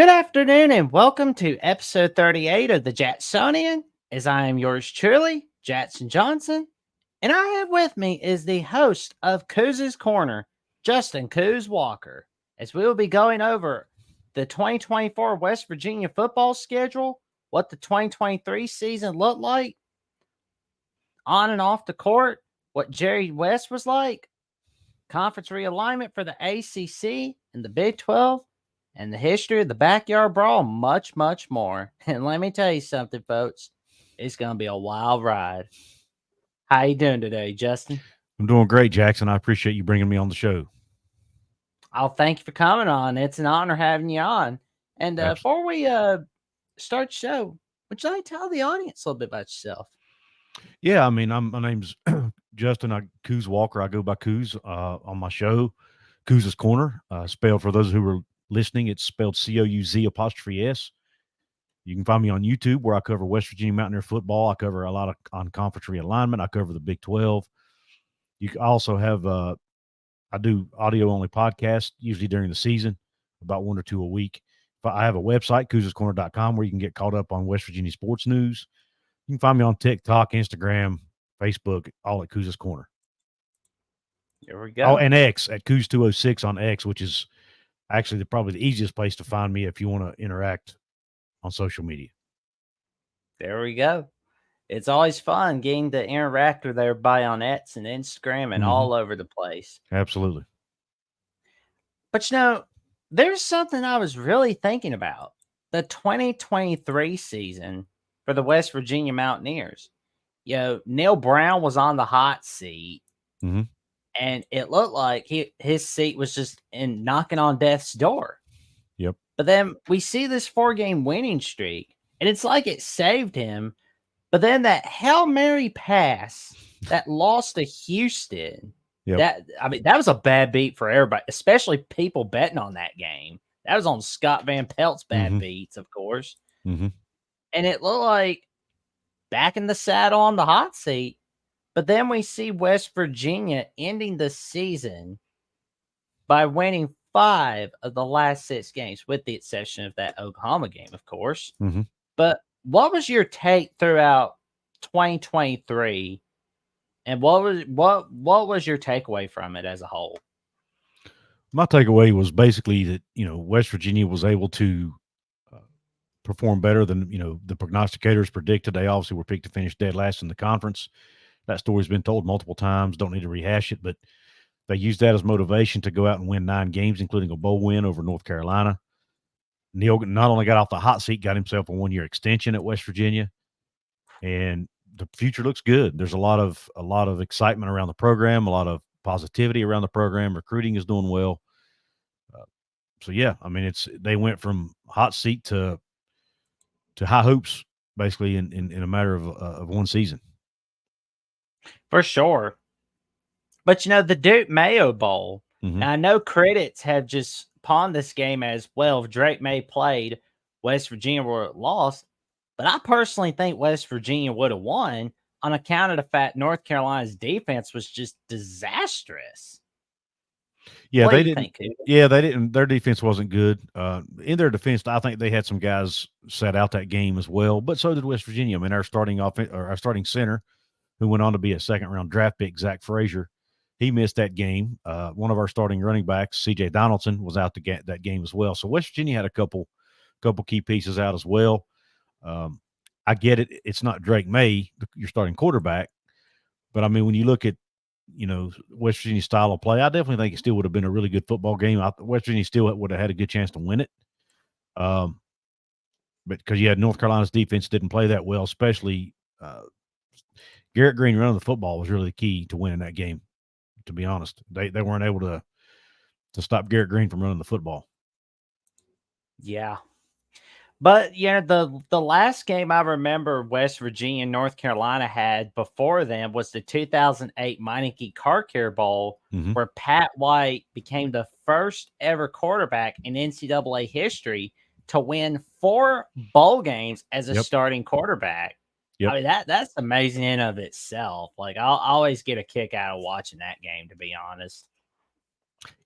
Good afternoon and welcome to episode 38 of the Jacksonian. As I am yours truly, Jackson Johnson, and I have with me is the host of Couz's Corner, Justin Couz Walker, as we will be going over the 2024 West Virginia football schedule, what the 2023 season looked like, on and off the court, what Jerry West was like, conference realignment for the ACC and the Big 12, and the history of the backyard brawl, much, much more. And let me tell you something, folks. It's going to be a wild ride. How you doing today, Justin? I'm doing great, Jackson. I appreciate you bringing me on the show. I'll thank you for coming on. It's an honor having you on. And Abs- before we start the show, would you like to tell the audience a little bit about yourself? Yeah, I mean, my name's Justin Couz Walker. I go by Couz on my show, Couz's Corner. Spelled for those who are listening, it's spelled Couz'. You can find me on YouTube where I cover West Virginia Mountaineer football. I cover a lot on conference realignment. I cover the Big 12. You can also have I do audio only podcasts usually during the season, about one or two a week. But I have a website, couzescorner.com, where you can get caught up on West Virginia sports news. You can find me on TikTok, Instagram, Facebook, all at Couz's Corner. Here we Oh, go. and X at Couz206 on X, which is actually probably the easiest place to find me if you want to interact on social media. There we go. It's always fun getting to interact with everybody on X and Instagram and Mm-hmm. all over the place. Absolutely. But there's something I was really thinking about. The 2023 season for the West Virginia Mountaineers. Neil Brown was on the hot seat, Mm-hmm. and it looked like his seat was just in knocking on death's door. Yep. But then we see this 4-game winning streak, and it's like it saved him. But then that Hail Mary pass that lost to Houston, Yep. that was a bad beat for everybody, especially people betting on that game. That was on Scott Van Pelt's bad Mm-hmm. beats, of course. Mm-hmm. And it looked like back in the saddle on the hot seat. But then we see West Virginia ending the season by winning 5 of the last 6 games, with the exception of that Oklahoma game, of course. Mm-hmm. But what was your take throughout 2023, and what was your takeaway from it as a whole? My takeaway was basically that West Virginia was able to perform better than the prognosticators predicted. They obviously were picked to finish dead last in the conference. That story's been told multiple times. Don't need to rehash it, but they used that as motivation to go out and win 9 games, including a bowl win over North Carolina. Neil not only got off the hot seat, got himself a 1-year extension at West Virginia, and the future looks good. There's a lot of excitement around the program, a lot of positivity around the program. Recruiting is doing well. So yeah, I mean, they went from hot seat to high hopes basically in a matter of one season. For sure. But the Duke Mayo Bowl, Mm-hmm. and I know critics have just pawned this game as well. If Drake May played, West Virginia would have lost. But I personally think West Virginia would have won on account of the fact North Carolina's defense was just disastrous. Yeah, What do they you didn't. think, Coop? Yeah, they didn't. Their defense wasn't good. In their defense, I think they had some guys set out that game as well. But so did West Virginia. I mean, our starting center, who went on to be a second-round draft pick, Zach Frazier, he missed that game. One of our starting running backs, C.J. Donaldson, was out to get that game as well. So West Virginia had a couple key pieces out as well. I get it. It's not Drake May, your starting quarterback, but I mean, when you look at West Virginia's style of play, I definitely think it still would have been a really good football game. West Virginia still would have had a good chance to win it. But because North Carolina's defense didn't play that well, especially Garrett Green running the football was really the key to winning that game. To be honest, they weren't able to stop Garrett Green from running the football. Yeah. But the last game I remember West Virginia and North Carolina had before them was the 2008 Meineke Car Care Bowl, Mm-hmm. where Pat White became the first ever quarterback in NCAA history to win 4 bowl games as a starting quarterback. Yep. I mean, that's amazing in of itself. Like, I'll always get a kick out of watching that game, to be honest.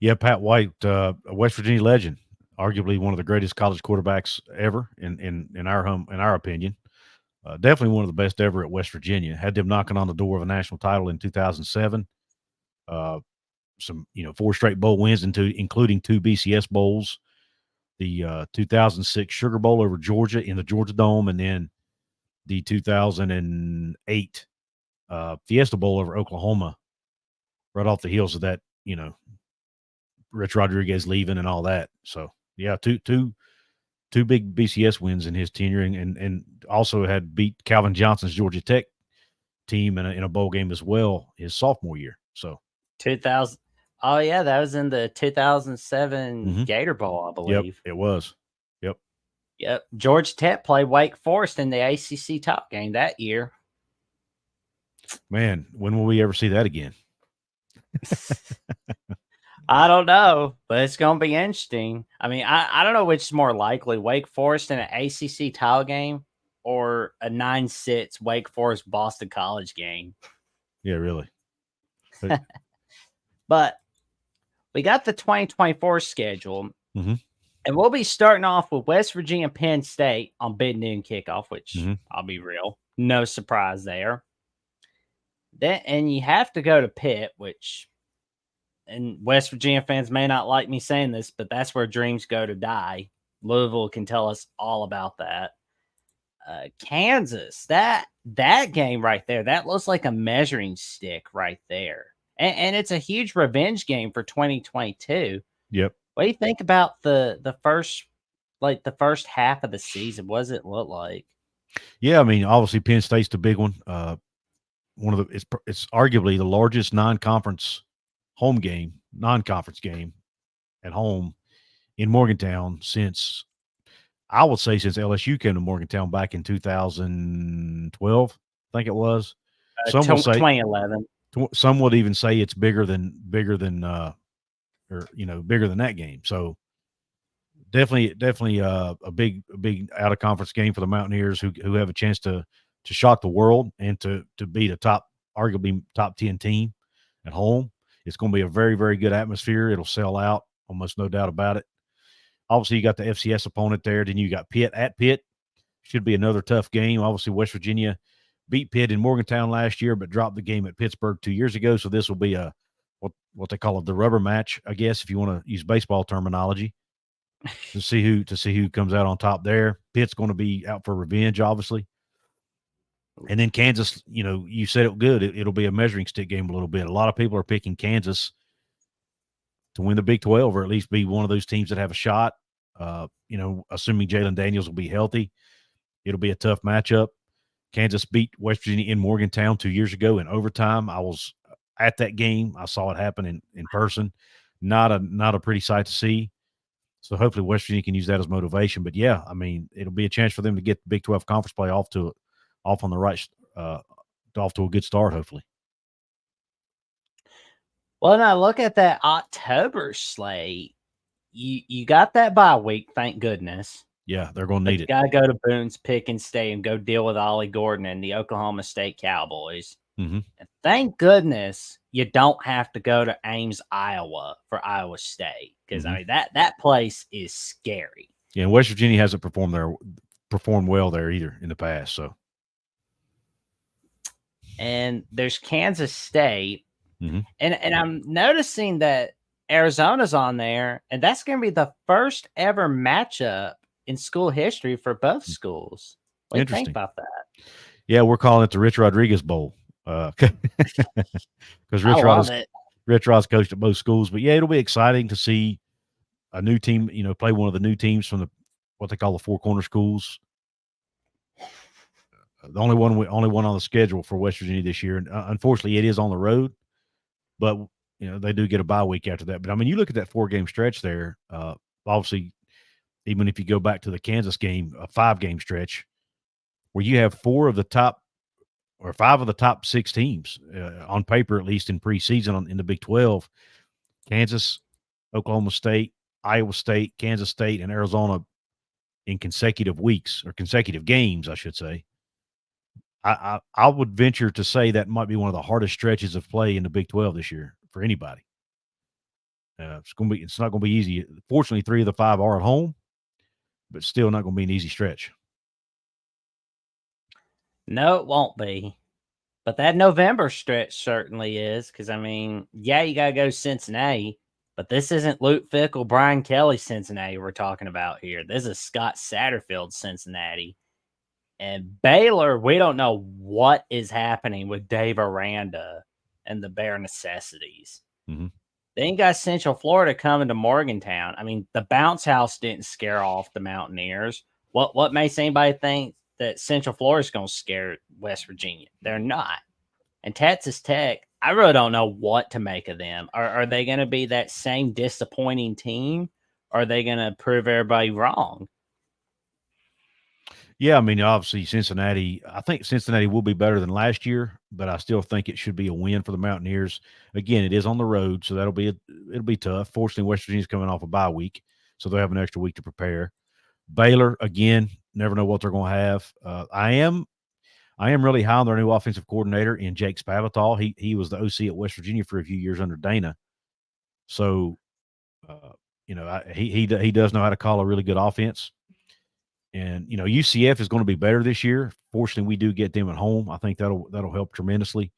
Yeah, Pat White, a West Virginia legend. arguably one of the greatest college quarterbacks ever in our opinion. Definitely one of the best ever at West Virginia. Had them knocking on the door of a national title in 2007. Uh, some 4 straight bowl wins, including 2 BCS bowls. The 2006 Sugar Bowl over Georgia in the Georgia Dome, and then the 2008 Fiesta Bowl over Oklahoma, right off the heels of that. Rich Rodriguez leaving and all that. So yeah, two big BCS wins in his tenure, and also had beat Calvin Johnson's Georgia Tech team in a bowl game as well his sophomore year. So 2000. Oh yeah, that was in the 2007 mhm. Gator Bowl, I Yep, believe. it was. Yep. Yep. Georgia Tech played Wake Forest in the ACC top game that year. Man, when will we ever see that again? I don't know, but it's going to be interesting. I mean, I don't know which is more likely, Wake Forest in an ACC title game or a 9-6 Wake Forest Boston College game. Yeah, really. But we got the 2024 schedule, Mhm. and we'll be starting off with West Virginia Penn State on bid noon kickoff, which Mhm. I'll be real, no surprise there. Then, and you have to go to Pitt, which, and West Virginia fans may not like me saying this, but that's where dreams go to die. Louisville can tell us all about that. Kansas, that game right there, that looks like a measuring stick right there, and it's a huge revenge game for 2022. Yep. What do you think about the first half of the season? What does it look like? Yeah, I mean, obviously Penn State's the big one. One of it's arguably the largest non-conference game at home in Morgantown since I would say since LSU came to Morgantown back in 2012, I think it was. Some will say 2011. some would even say it's bigger than bigger than that game. So definitely a big out of conference game for the Mountaineers who have a chance to shock the world and to beat a arguably top 10 team at home. It's going to be a very, very good atmosphere. It'll sell out, almost no doubt about it. Obviously, you got the FCS opponent there. Then you got Pitt at Pitt. Should be another tough game. Obviously, West Virginia beat Pitt in Morgantown last year, but dropped the game at Pittsburgh 2 years ago. So this will be what they call the rubber match, I guess, if you want to use baseball terminology, to see who comes out on top there. Pitt's going to be out for revenge, obviously. And then Kansas, you said it good. It'll be a measuring stick game a little bit. A lot of people are picking Kansas to win the Big 12 or at least be one of those teams that have a shot. Assuming Jalen Daniels will be healthy, it'll be a tough matchup. Kansas beat West Virginia in Morgantown 2 years ago in overtime. I was at that game. I saw it happen in person. Not a pretty sight to see. So hopefully West Virginia can use that as motivation. But yeah, I mean, it'll be a chance for them to get the Big 12 conference play off on the right, off to a good start, hopefully. Well, now look at that October slate. You got that bye week, thank goodness. Yeah, they're going to need You it. got to go to Boone's Pick and Stay and go deal with Ollie Gordon and the Oklahoma State Cowboys. Mm-hmm. And thank goodness you don't have to go to Ames, Iowa for Iowa State because I mean that place is scary. Yeah, and West Virginia hasn't performed well there either in the past. So, and there's Kansas State, mm-hmm. and I'm noticing that Arizona's on there, and that's going to be the first ever matchup in school history for both schools. What do you think about that? Yeah, we're calling it the Rich Rodriguez Bowl because Rich Rod's coached at both schools. But yeah, it'll be exciting to see a new team, play one of the new teams from what they call the Four Corner schools. The only one on the schedule for West Virginia this year, and unfortunately, it is on the road. But they do get a bye week after that. But I mean, you look at that 4-game stretch there. Obviously, even if you go back to the Kansas game, a 5-game stretch where you have 5 of the top 6 teams on paper, at least in preseason in the Big 12, Kansas, Oklahoma State, Iowa State, Kansas State, and Arizona in consecutive weeks or consecutive games, I should say. I would venture to say that might be one of the hardest stretches of play in the Big 12 this year for anybody. It's not going to be easy. Fortunately, 3 of the 5 are at home, but still not going to be an easy stretch. No, it won't be. But that November stretch certainly is, because I mean, yeah, you gotta go to Cincinnati, but this isn't Luke Fickell, Brian Kelly Cincinnati we're talking about here. This is Scott Satterfield Cincinnati. And Baylor, we don't know what is happening with Dave Aranda and the bare necessities. Mm-hmm. Then you got Central Florida coming to Morgantown. I mean, the bounce house didn't scare off the Mountaineers. What makes anybody think that Central Florida is going to scare West Virginia? They're not. And Texas Tech, I really don't know what to make of them. Are they going to be that same disappointing team? Or are they going to prove everybody wrong? Yeah, I mean, obviously Cincinnati. I think Cincinnati will be better than last year, but I still think it should be a win for the Mountaineers. Again, it is on the road, so it'll be tough. Fortunately, West Virginia's coming off a bye week, so they'll have an extra week to prepare. Baylor, again, never know what they're going to have. I am really high on their new offensive coordinator in Jake Spavital. He was the OC at West Virginia for a few years under Dana, so he does know how to call a really good offense. And UCF is going to be better this year. Fortunately, we do get them at home. I think that'll help tremendously.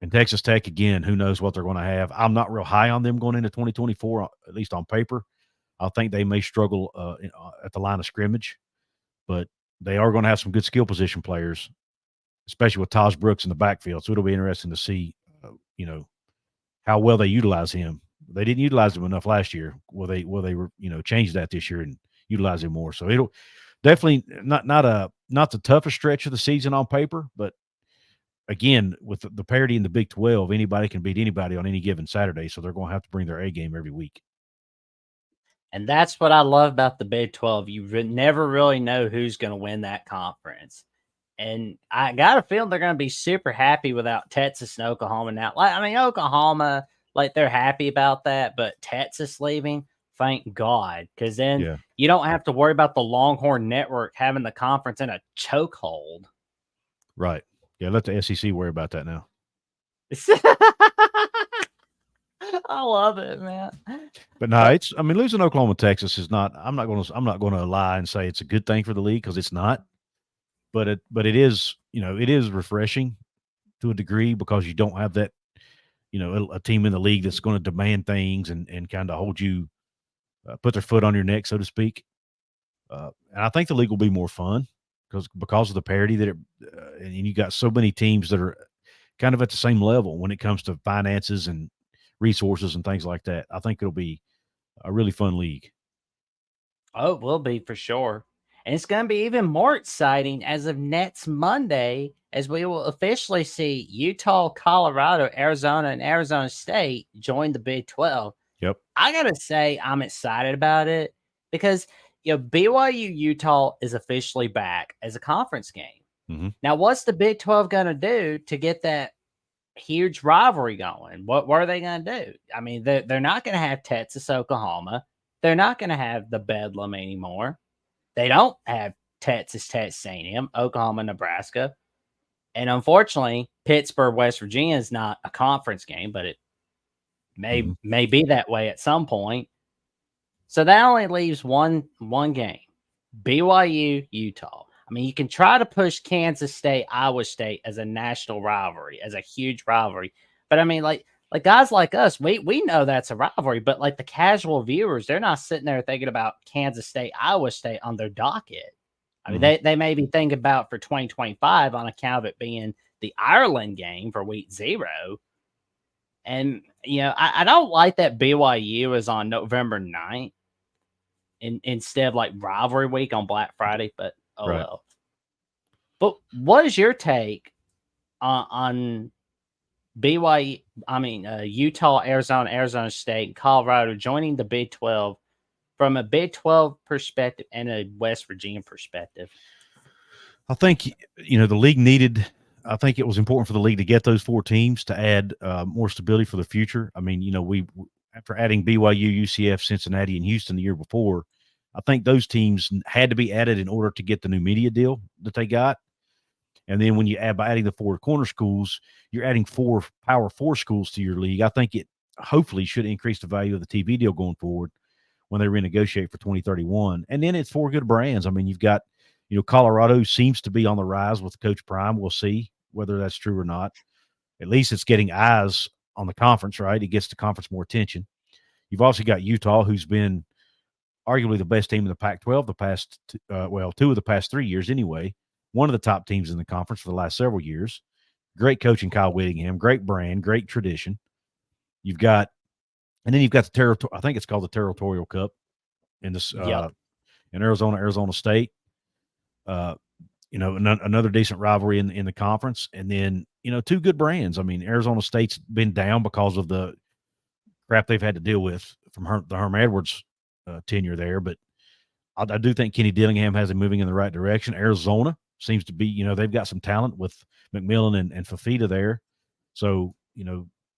And Texas Tech, again, who knows what they're going to have. I'm not real high on them going into 2024, at least on paper. I think they may struggle at the line of scrimmage, but they are going to have some good skill position players, especially with Taj Brooks in the backfield. So it'll be interesting to see, how well they utilize him. They didn't utilize him enough last year. Will they change that this year and utilize him more? So it'll definitely not the toughest stretch of the season on paper, but again, with the parity in the Big 12, anybody can beat anybody on any given Saturday. So they're going to have to bring their A game every week. And that's what I love about the Big 12. You never really know who's going to win that conference. And I got a feeling they're going to be super happy without Texas and Oklahoma now. Like, I mean, Oklahoma, like, they're happy about that, but Texas leaving, thank God, because then you don't have to worry about the Longhorn Network having the conference in a chokehold. Right. Yeah, let the SEC worry about that now. I love it, man. But no, losing Oklahoma, Texas is not. I'm not going to lie and say it's a good thing for the league, because it's not. But it is, it is refreshing to a degree, because you don't have that, a team in the league that's going to demand things and kind of hold you, put their foot on your neck, so to speak. And I think the league will be more fun because of the parity that and you got so many teams that are kind of at the same level when it comes to finances and resources and things like that. I think it'll be a really fun league. Oh, it will be for sure. And it's going to be even more exciting as of next Monday, as we will officially see Utah, Colorado, Arizona, and Arizona State join the Big 12. Yep. I got to say, I'm excited about it because, BYU Utah is officially back as a conference game. Mm-hmm. Now, what's the Big 12 going to do to get that huge rivalry going? What are they going to do? I mean, they're not going to have Texas, Oklahoma. They're not going to have the Bedlam anymore. They don't have Texas A&M, Oklahoma, Nebraska. And unfortunately, Pittsburgh, West Virginia is not a conference game, but it may be that way at some point. So that only leaves one game, BYU, Utah. I mean, you can try to push Kansas State, Iowa State as a national rivalry, as a huge rivalry. But I mean, like guys like us, we know that's a rivalry, but like the casual viewers, they're not sitting there thinking about Kansas State, Iowa State on their docket. I mean, they may be thinking about for 2025 on account of it being the Ireland game for week 0. And, I don't like that BYU is on November 9th instead of like rivalry week on Black Friday, but well. But what is your take on BYU? I mean, Utah, Arizona State, Colorado joining the Big 12 from a Big 12 perspective and a West Virginia perspective? I think the league needed. I think it was important for the league to get those 4 teams to add more stability for the future. I mean, we after adding BYU, UCF, Cincinnati, and Houston the year before, I think those teams had to be added in order to get the new media deal that they got. And then when you add by adding the 4 corner schools, you're adding 4 Power 4 schools to your league. I think hopefully should increase the value of the TV deal going forward when they renegotiate for 2031. And then it's 4 good brands. I mean, you've got, Colorado seems to be on the rise with Coach Prime. We'll see whether that's true or not. At least it's getting eyes on the conference, right? It gets the conference more attention. You've also got Utah, who's been arguably the best team in the Pac-12 the past, 2 of the past 3 years anyway. One of the top teams in the conference for the last several years. Great coaching, Kyle Whittingham. Great brand, great tradition. You've got, and then you've got the territory. I think it's called the Territorial Cup in this Yep. in Arizona State. Another decent rivalry in the conference, and then 2 good brands. I mean, Arizona State's been down because of the crap they've had to deal with from the Herm Edwards tenure there, but I do think Kenny Dillingham has him moving in the right direction. Arizona seems to be, they've got some talent with McMillan and Fafita there. So,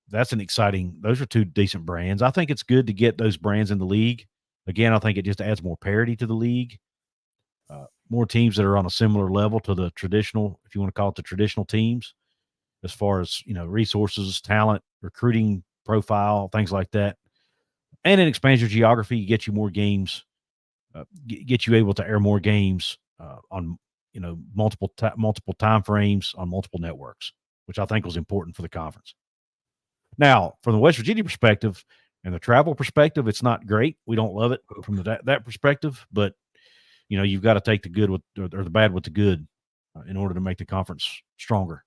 that's an exciting – those are 2 decent brands. I think it's good to get those brands in the league. Again, I think it just adds more parity to the league, more teams that are on a similar level to the traditional, if you want to call it the traditional teams, as far as, resources, talent, recruiting profile, things like that. And it expands your geography, get you more games, get you able to air more games on multiple time frames on multiple networks, which I think was important for the conference. Now, from the West Virginia perspective and the travel perspective, it's not great. We don't love it from that perspective, but you've got to take the good with or the bad with the good in order to make the conference stronger.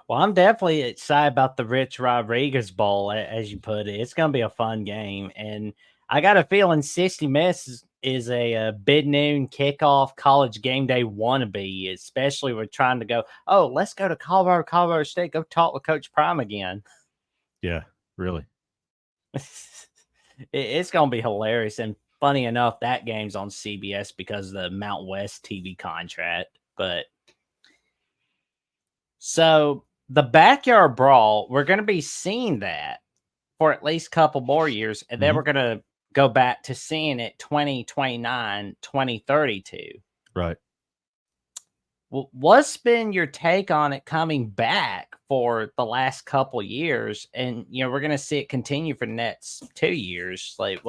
Well, I'm definitely excited about the Rich Rodriguez Bowl, as you put it. It's going to be a fun game. And I got a feeling 60 Minutes is a big noon kickoff college game day wannabe, especially with trying to go, oh, let's go to Colorado State, go talk with Coach Prime again. Yeah, really. It's going to be hilarious. And funny enough, that game's on CBS because of the Mountain West TV contract. But so the Backyard Brawl, we're going to be seeing that for at least a couple more years. And then we're going to go back to seeing it 2029, 2032. Right. Well, what's been your take on it coming back for the last couple years? And, we're going to see it continue for the next 2 years. Like,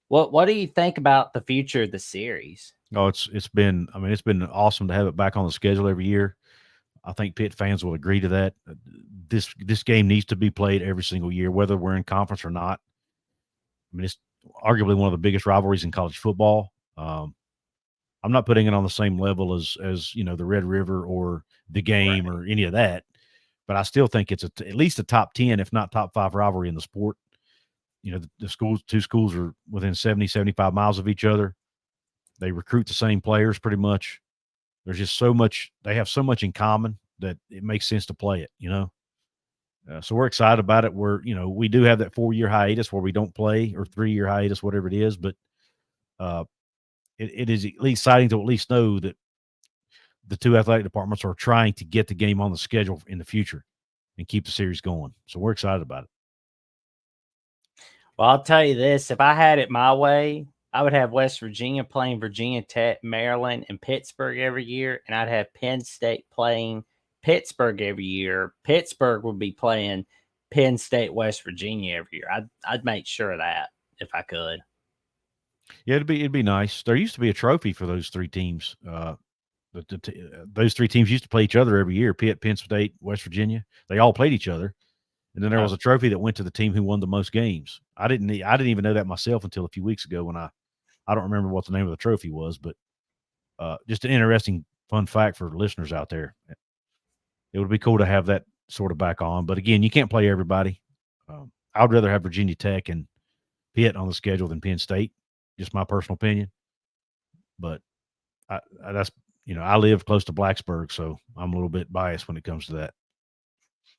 what do you think about the future of the series? Oh, it's been awesome to have it back on the schedule every year. I think Pitt fans will agree to that. This game needs to be played every single year, whether we're in conference or not. I mean, it's arguably one of the biggest rivalries in college football. I'm not putting it on the same level as the Red River or the game or any of that, but I still think it's at least a top 10, if not top 5 rivalry in the sport. The 2 schools are within 70, 75 miles of each other. They recruit the same players pretty much. There's just so much – they have so much in common that it makes sense to play it, So we're excited about it. We do have that 4-year hiatus where we don't play, or 3-year hiatus, whatever it is, but it is at least exciting to at least know that the 2 athletic departments are trying to get the game on the schedule in the future and keep the series going. So we're excited about it. Well, I'll tell you this. If I had it my way, I would have West Virginia playing Virginia Tech, Maryland, and Pittsburgh every year, and I'd have Penn State playing Pittsburgh every year. Pittsburgh would be playing Penn State, West Virginia every year. I'd make sure of that if I could. Yeah, it'd be nice. There used to be a trophy for those 3 teams. Those 3 teams used to play each other every year: Pitt, Penn State, West Virginia. They all played each other, and then there was a trophy that went to the team who won the most games. I didn't even know that myself until a few weeks ago when I don't remember what the name of the trophy was, but just an interesting fun fact for listeners out there. It would be cool to have that sort of back on, but again, you can't play everybody. I'd rather have Virginia Tech and Pitt on the schedule than Penn State. Just my personal opinion, but that's I live close to Blacksburg, so I'm a little bit biased when it comes to that.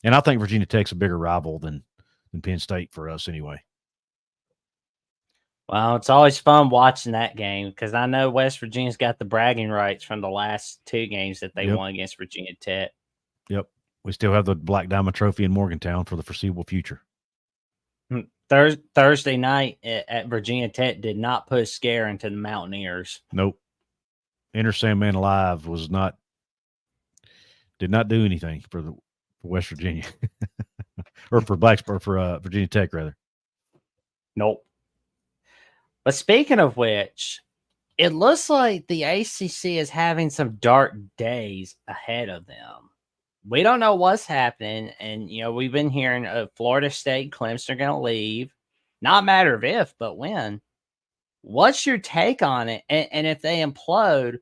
And I think Virginia Tech's a bigger rival than Penn State for us anyway. Well, it's always fun watching that game because I know West Virginia's got the bragging rights from the last 2 games that they won against Virginia Tech. Yep. We still have the Black Diamond Trophy in Morgantown for the foreseeable future. Thursday night at Virginia Tech did not put a scare into the Mountaineers. Nope. Enter Sandman Alive did not do anything for West Virginia. or for Blacksburg, for Virginia Tech rather. Nope. But speaking of which, it looks like the ACC is having some dark days ahead of them. We don't know what's happening, and we've been hearing Florida State, Clemson are going to leave. Not a matter of if, but when. What's your take on it? And if they implode,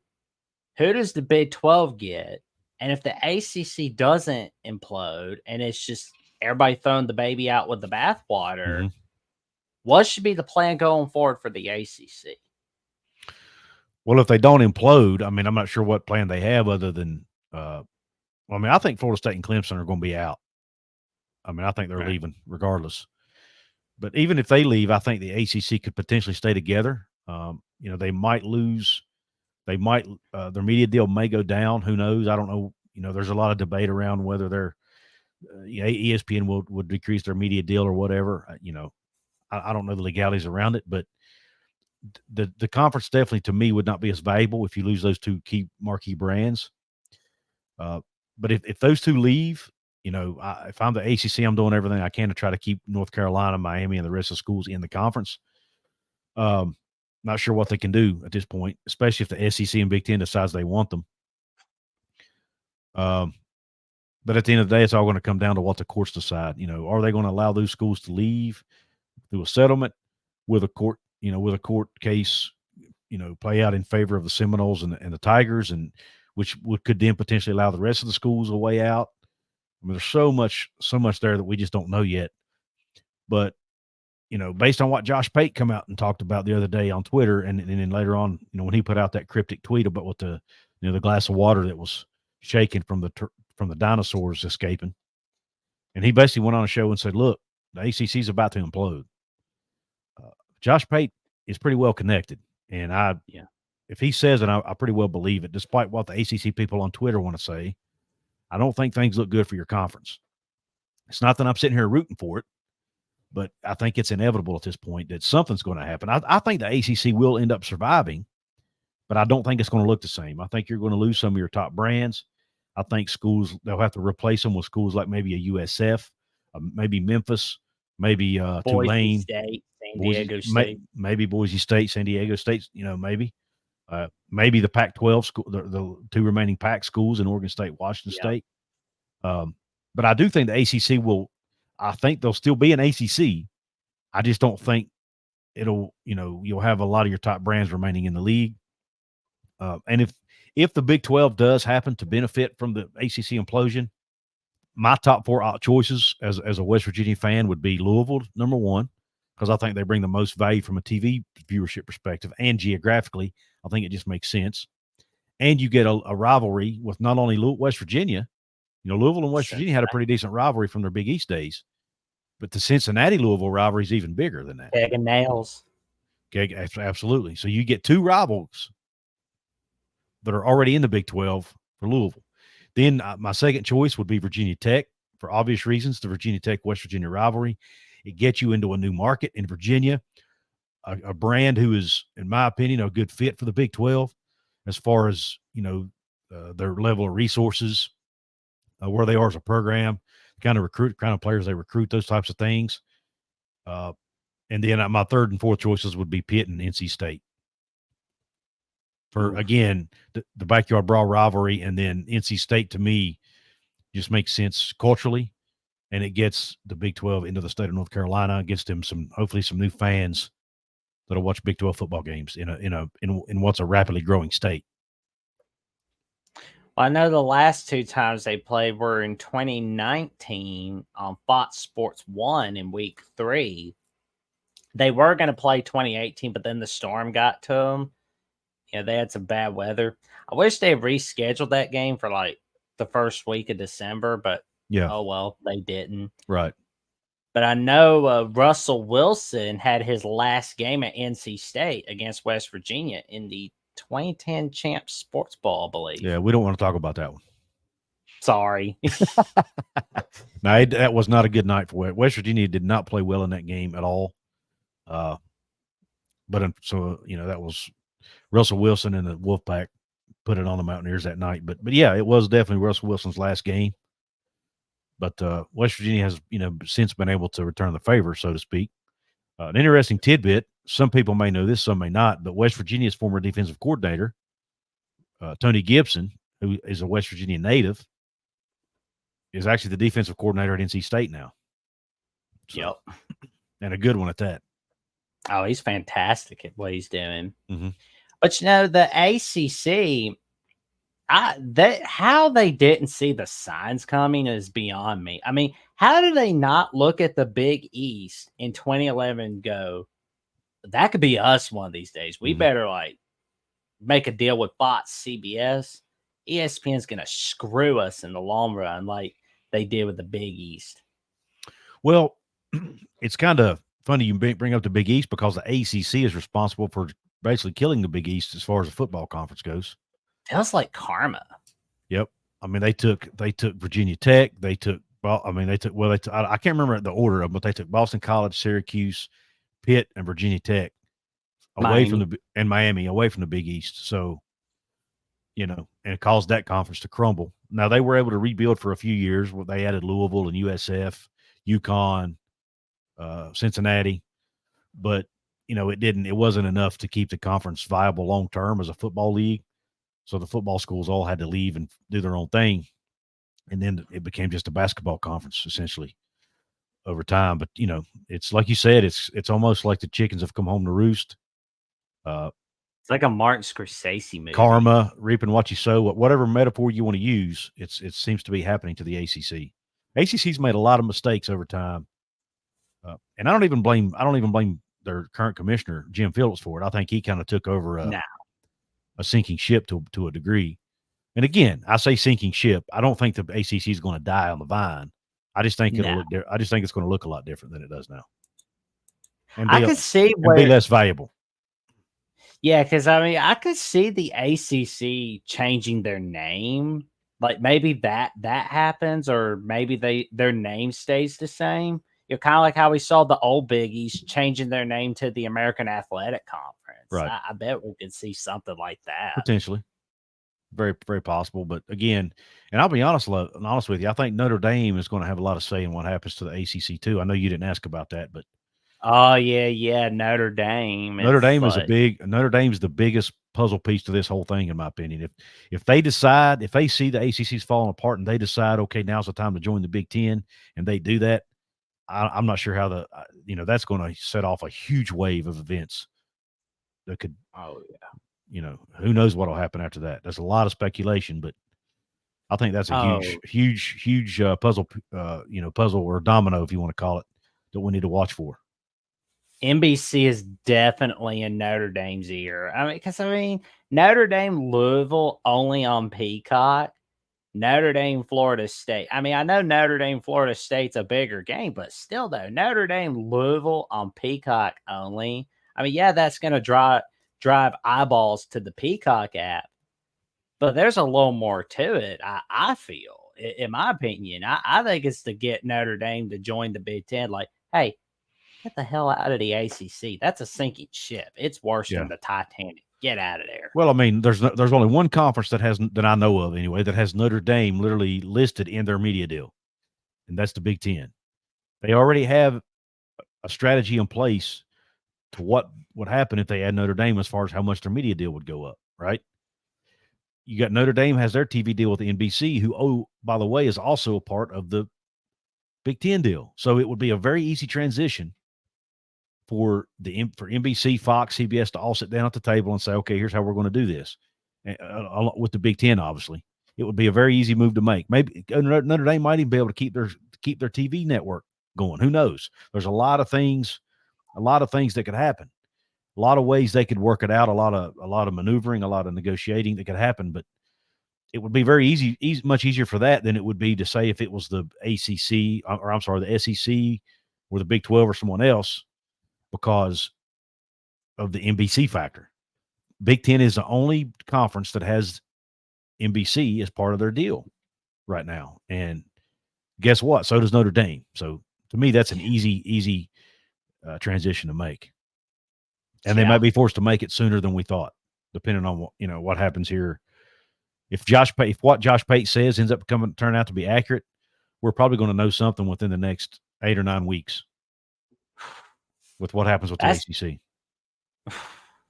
who does the Big 12 get? And if the ACC doesn't implode, and it's just everybody throwing the baby out with the bathwater, what should be the plan going forward for the ACC? Well, if they don't implode, I mean, I'm not sure what plan they have other than, I think Florida State and Clemson are going to be out. I mean, I think they're leaving regardless. But even if they leave, I think the ACC could potentially stay together. They might lose. Their media deal may go down. Who knows? I don't know. There's a lot of debate around whether their ESPN would decrease their media deal or whatever. I don't know the legalities around it, but the conference definitely to me would not be as valuable if you lose those two key marquee brands. But if those two leave, if I'm the ACC, I'm doing everything I can to try to keep North Carolina, Miami, and the rest of the schools in the conference. Not sure what they can do at this point, especially if the SEC and Big Ten decides they want them. But at the end of the day, it's all going to come down to what the courts decide. Are they going to allow those schools to leave through a settlement with a court, with a court case, play out in favor of the Seminoles and the Tigers, and which could then potentially allow the rest of the schools a way out. I mean, there's so much there that we just don't know yet. But, based on what Josh Pate come out and talked about the other day on Twitter, and then later on, when he put out that cryptic tweet about what the glass of water that was shaking from the dinosaurs escaping, and he basically went on a show and said, "Look, the ACC is about to implode." Josh Pate is pretty well connected, and if he says it, I pretty well believe it, despite what the ACC people on Twitter want to say. I don't think things look good for your conference. It's not that I'm sitting here rooting for it, but I think it's inevitable at this point that something's going to happen. I think the ACC will end up surviving, but I don't think it's going to look the same. I think you're going to lose some of your top brands. I think schools, they'll have to replace them with schools like maybe a USF, maybe Memphis, maybe Tulane, State, San Diego State, maybe Boise State, San Diego State. Maybe. Maybe the Pac-12 school, the two remaining Pac schools in Oregon State, Washington State. But I do think the ACC will. I think there'll still be an ACC. I just don't think it'll. You'll have a lot of your top brands remaining in the league. And if the Big 12 does happen to benefit from the ACC implosion, my top four choices as a West Virginia fan would be Louisville, number one, because I think they bring the most value from a TV viewership perspective and geographically. I think it just makes sense. And you get a rivalry with not only West Virginia. Louisville and West Virginia had a pretty decent rivalry from their Big East days. But the Cincinnati-Louisville rivalry is even bigger than that. Keg and nails. Absolutely. So you get two rivals that are already in the Big 12 for Louisville. Then my second choice would be Virginia Tech for obvious reasons, the Virginia Tech-West Virginia rivalry. It gets you into a new market in Virginia, a brand who is, in my opinion, a good fit for the Big 12 as far as, their level of resources, where they are as a program, kind of players they recruit, those types of things. And then my third and fourth choices would be Pitt and NC State. For, again, the backyard brawl rivalry, and then NC State, to me, just makes sense culturally. And it gets the Big 12 into the state of North Carolina, gets them hopefully some new fans that'll watch Big 12 football games in what's a rapidly growing state. Well, I know the last two times they played were in 2019 on Fox Sports 1 in week 3. They were going to play 2018, but then the storm got to them. They had some bad weather. I wish they rescheduled that game for like the first week of December, but oh well, they didn't. Right. But I know Russell Wilson had his last game at NC State against West Virginia in the 2010 Champs Sports Bowl, I believe. Yeah, we don't want to talk about that one. Sorry. No, that was not a good night for West Virginia. Did not play well in that game at all. But so that was Russell Wilson and the Wolfpack put it on the Mountaineers that night. But yeah, it was definitely Russell Wilson's last game. But West Virginia has, since been able to return the favor, so to speak. An interesting tidbit, some people may know this, some may not, but West Virginia's former defensive coordinator, Tony Gibson, who is a West Virginia native, is actually the defensive coordinator at NC State now. So, Yep. and a good one at that. Oh, he's fantastic at what he's doing. Mm-hmm. But the ACC, how they didn't see the signs coming is beyond me. I mean, how do they not look at the Big East in 2011 and go, that could be us one of these days. We better make a deal with Fox, CBS. ESPN's going to screw us in the long run like they did with the Big East. Well, it's kind of funny you bring up the Big East because the ACC is responsible for basically killing the Big East as far as the football conference goes. Feels like karma. Yep. I mean, they took Virginia Tech. I can't remember the order of them, but they took Boston College, Syracuse, Pitt, and Virginia Tech Miami away from the Big East. So, and it caused that conference to crumble. Now they were able to rebuild for a few years. They added Louisville and USF, UConn, Cincinnati, but it wasn't enough to keep the conference viable long term as a football league. So the football schools all had to leave and do their own thing. And then it became just a basketball conference essentially over time. But, it's like you said, it's almost like the chickens have come home to roost. It's like a Martin Scorsese movie. Karma, reaping what you sow, whatever metaphor you want to use, it seems to be happening to the ACC. ACC's made a lot of mistakes over time. And I don't even blame their current commissioner, Jim Phillips, for it. I think he kind of took over a sinking ship to a degree. And again, I say sinking ship. I don't think the ACC is going to die on the vine. I just think I just think it's going to look a lot different than it does now. And I could see be less valuable. Yeah, because I could see the ACC changing their name. Like maybe that happens, or maybe their name stays the same. Kind of like how we saw the old Big East changing their name to the American Athletic Conference. Right. I bet we could see something like that. Potentially. Very, very possible. But again, and I'll be honest with you, I think Notre Dame is going to have a lot of say in what happens to the ACC too. I know you didn't ask about that, but oh yeah, Notre Dame. Notre Dame's the biggest puzzle piece to this whole thing, in my opinion. If they see the ACC's falling apart and they decide, okay, now's the time to join the Big Ten, and they do that, I'm not sure how that's going to set off a huge wave of events that could. Oh yeah. Who knows what will happen after that? There's a lot of speculation, but I think that's a huge puzzle, puzzle or domino, if you want to call it, that we need to watch for. NBC is definitely in Notre Dame's ear. Because Notre Dame, Louisville only on Peacock. Notre Dame, Florida State. I know Notre Dame, Florida State's a bigger game, but still, though, Notre Dame, Louisville on Peacock only. That's going to drive eyeballs to the Peacock app, but there's a little more to it. I feel, in my opinion, I think it's to get Notre Dame to join the Big Ten. Like, hey, get the hell out of the ACC. That's a sinking ship. It's worse than the Titanic. Get out of there. Well, there's only one conference that I know of anyway that has Notre Dame literally listed in their media deal, and that's the Big Ten. They already have a strategy in place to what would happen if they add Notre Dame as far as how much their media deal would go up, right? You got Notre Dame has their TV deal with the NBC, who, by the way, is also a part of the Big Ten deal. So it would be a very easy transition for NBC, Fox, CBS to all sit down at the table and say, okay, here's how we're going to do this. With the Big Ten, obviously, it would be a very easy move to make. Maybe Notre Dame might even be able to keep their TV network going. Who knows? There's a lot of things that could happen. A lot of ways they could work it out. A lot of maneuvering, a lot of negotiating that could happen. But it would be very much easier for that than it would be to say if it was the ACC the SEC or the Big 12 or someone else, because of the NBC factor. Big Ten is the only conference that has NBC as part of their deal right now. And guess what? So does Notre Dame. So to me, that's an easy transition to make. And they might be forced to make it sooner than we thought, depending on what happens here. If what Josh Pate says ends up turn out to be accurate, we're probably going to know something within the next 8 or 9 weeks with what happens with the That's ACC.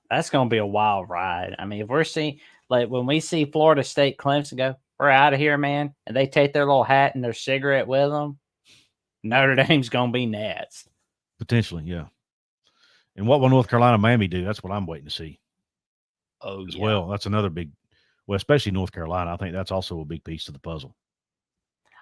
that's gonna be a wild ride. I mean, if we're seeing like when we see Florida State Clemson go, we're out of here, man, and they take their little hat and their cigarette with them, Notre Dame's gonna be next. Potentially, yeah. And what will North Carolina, Miami do? That's what I'm waiting to see Oh as yeah. well. That's another big, well, especially North Carolina. I think that's also a big piece of the puzzle.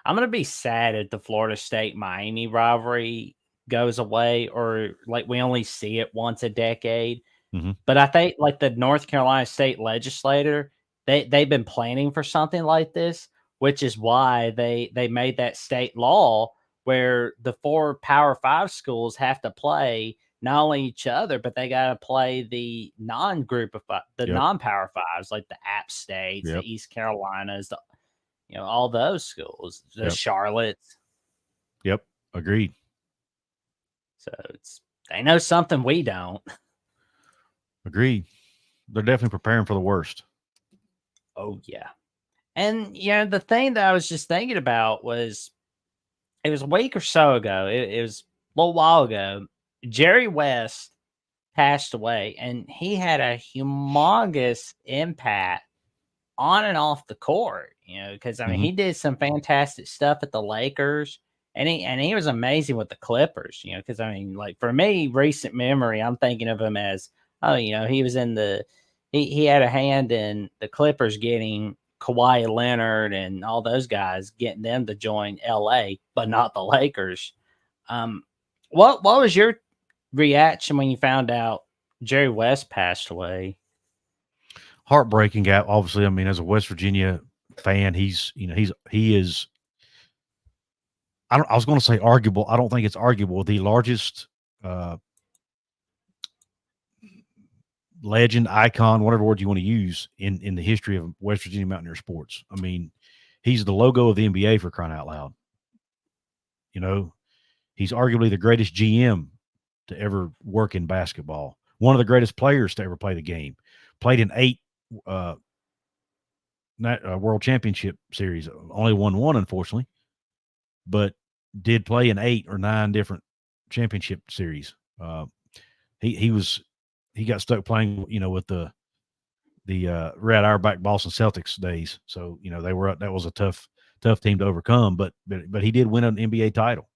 I'm gonna be sad if the Florida State Miami rivalry goes away, or like we only see it once a decade. Mm-hmm. But I think like the North Carolina state legislator, they've been planning for something like this, which is why they made that state law where the four Power Five schools have to play not only each other, but they got to play the non-group of the Yep. non-Power Fives, like the App States, the Yep. East Carolinas, all those schools, the Yep. Charlottes. Yep. Agreed. So they know something we don't. Agreed. They're definitely preparing for the worst. Oh yeah. And the thing that I was just thinking about was it was a week or so ago. It was a little while ago. Jerry West passed away, and he had a humongous impact on and off the court. Because I mean, Mm-hmm. he did some fantastic stuff at the Lakers, and he was amazing with the Clippers. Because I mean, like for me, recent memory, I'm thinking of him as he was in he had a hand in the Clippers getting Kawhi Leonard and all those guys, getting them to join LA, but not the Lakers. Um, what was your reaction when you found out Jerry West passed away? Heartbreaking guy. Obviously, I mean, as a West Virginia fan, he is. I was going to say arguable. I don't think it's arguable. The largest uh, legend, icon, whatever word you want to use in the history of West Virginia Mountaineer sports. I mean, he's the logo of the NBA for crying out loud. You know, he's arguably the greatest GM to ever work in basketball. One of the greatest players to ever play the game. Played in 8 uh, World Championship series. Only won one, unfortunately, but did play in 8 or 9 different championship series. He got stuck playing, with the Red Auerbach Boston Celtics days. So that was a tough team to overcome. But he did win an NBA title.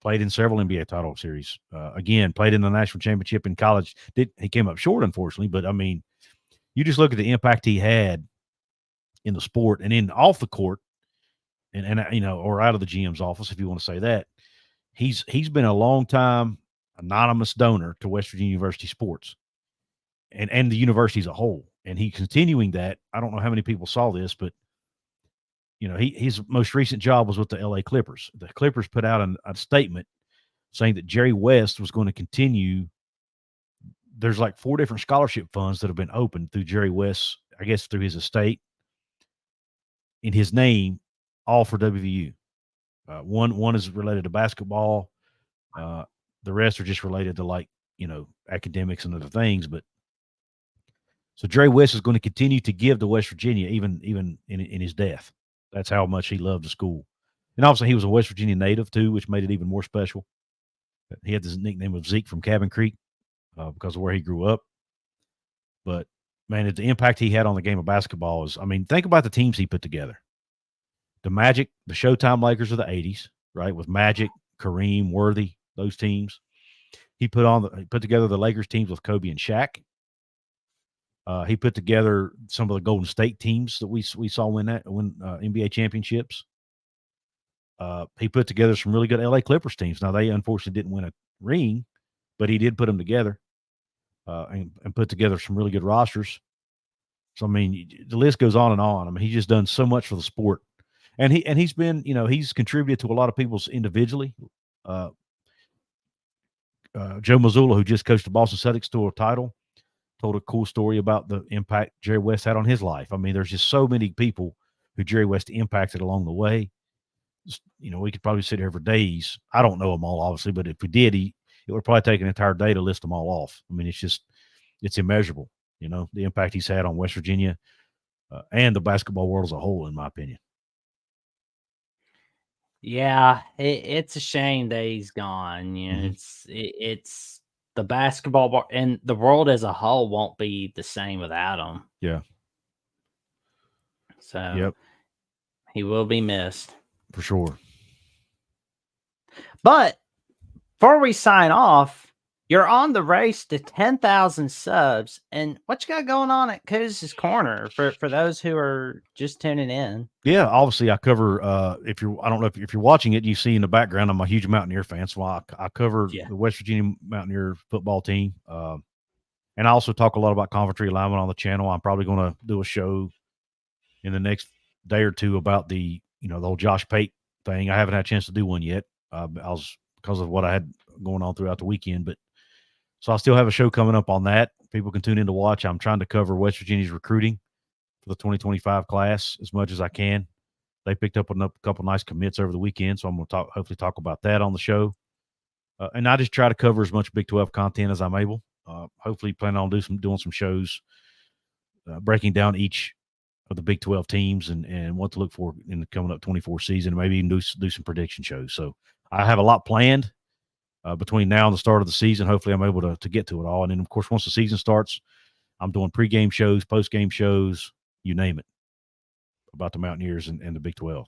Played in several NBA title series. Again, played in the national championship in college. He came up short, unfortunately. But I mean, you just look at the impact he had in the sport and in off the court, and or out of the GM's office, if you want to say that. He's been a long time anonymous donor to West Virginia University sports and the university as a whole. And he's continuing that. I don't know how many people saw this, but his most recent job was with the LA Clippers. The Clippers put out a statement saying that Jerry West was going to continue. There's like 4 different scholarship funds that have been opened through Jerry West, I guess through his estate, in his name, all for WVU. One is related to basketball. The rest are just related to academics and other things. But so Jerry West is going to continue to give to West Virginia, even in his death. That's how much he loved the school. And also, he was a West Virginia native too, which made it even more special. He had this nickname of Zeke from Cabin Creek because of where he grew up. But man, the impact he had on the game of basketball is, I mean, think about the teams he put together. The Magic, the Showtime Lakers of the 80s, right? With Magic, Kareem, Worthy, those teams. He put together the Lakers teams with Kobe and Shaq. He put together some of the Golden State teams that we saw win NBA championships. He put together some really good LA Clippers teams. Now, they unfortunately didn't win a ring, but he did put them together and put together some really good rosters. So, I mean, the list goes on and on. I mean, he's just done so much for the sport. And he's been, he's contributed to a lot of people's individually. Joe Mazzulla, who just coached the Boston Celtics to a title, told a cool story about the impact Jerry West had on his life. I mean, there's just so many people who Jerry West impacted along the way. We could probably sit here for days. I don't know them all, obviously, but if we did, it would probably take an entire day to list them all off. I mean, it's immeasurable, the impact he's had on West Virginia and the basketball world as a whole, in my opinion. Yeah, it's a shame that he's gone. Hmm. It's the basketball and the world as a whole won't be the same without him. Yeah. So Yep. he will be missed. For sure. But before we sign off, you're on the race to 10,000 subs. And what you got going on at Couz's Corner for those who are just tuning in? Yeah, obviously I cover. If you're, I don't know if you're watching it, you see in the background, I'm a huge Mountaineer fan, so I cover Yeah. the West Virginia Mountaineer football team, and I also talk a lot about conference realignment on the channel. I'm probably going to do a show in the next day or two about the whole Josh Pate thing. I haven't had a chance to do one yet. I was because of what I had going on throughout the weekend, but so I still have a show coming up on that. People can tune in to watch. I'm trying to cover West Virginia's recruiting for the 2025 class as much as I can. They picked up a couple nice commits over the weekend, so I'm going to hopefully talk about that on the show. And I just try to cover as much Big 12 content as I'm able. Hopefully, plan on doing some shows, breaking down each of the Big 12 teams and what to look for in the coming up 24 season. Maybe even do some prediction shows. So I have a lot planned between now and the start of the season. Hopefully, I'm able to get to it all. And then, of course, once the season starts, I'm doing pregame shows, postgame shows, you name it, about the Mountaineers and the Big 12.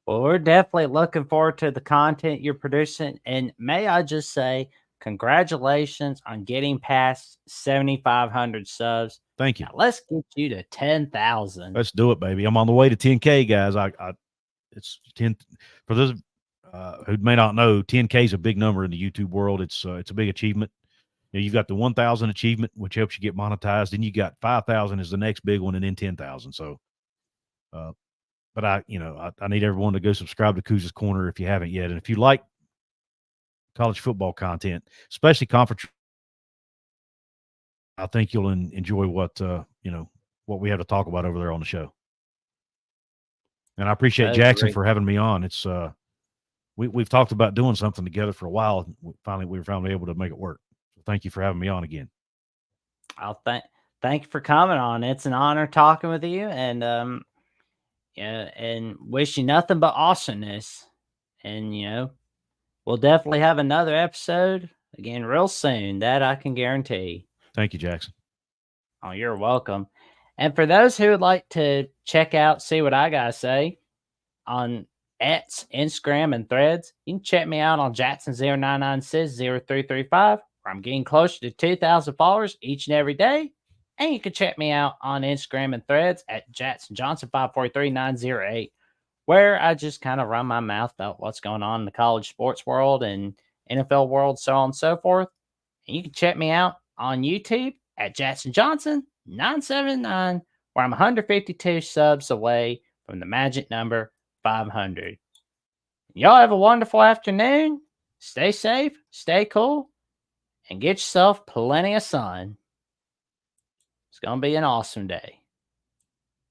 Well, we're definitely looking forward to the content you're producing. And may I just say, congratulations on getting past 7,500 subs. Thank you. Now let's get you to 10,000. Let's do it, baby. I'm on the way to 10K, guys. It's 10 for those who may not know. 10K is a big number in the YouTube world. It's a big achievement. You've got the 1,000 achievement, which helps you get monetized. Then you got 5,000 is the next big one, and then 10,000. So, but I need everyone to go subscribe to Couz's Corner if you haven't yet. And if you like college football content, especially conference, I think you'll enjoy what we have to talk about over there on the show. And I appreciate Jackson Agree. for having me on. It's we've talked about doing something together for a while. We were finally able to make it work. So thank you for having me on again. I'll thank you for coming on. It's an honor talking with you, and yeah, and wish you nothing but awesomeness. And we'll definitely have another episode again real soon. That I can guarantee. Thank you, Jackson. Oh, you're welcome. And for those who would like to check out, see what I gotta say on X, Instagram, and Threads, you can check me out on Jackson09960335, where I'm getting closer to 2,000 followers each and every day. And you can check me out on Instagram and Threads at JacksonJohnson543908, where I just kind of run my mouth about what's going on in the college sports world and NFL world, so on and so forth. And you can check me out on YouTube at Jackson Johnson 979, where I'm 152 subs away from the magic number 500. Y'all have a wonderful afternoon. Stay safe, stay cool, and get yourself plenty of sun. It's going to be an awesome day.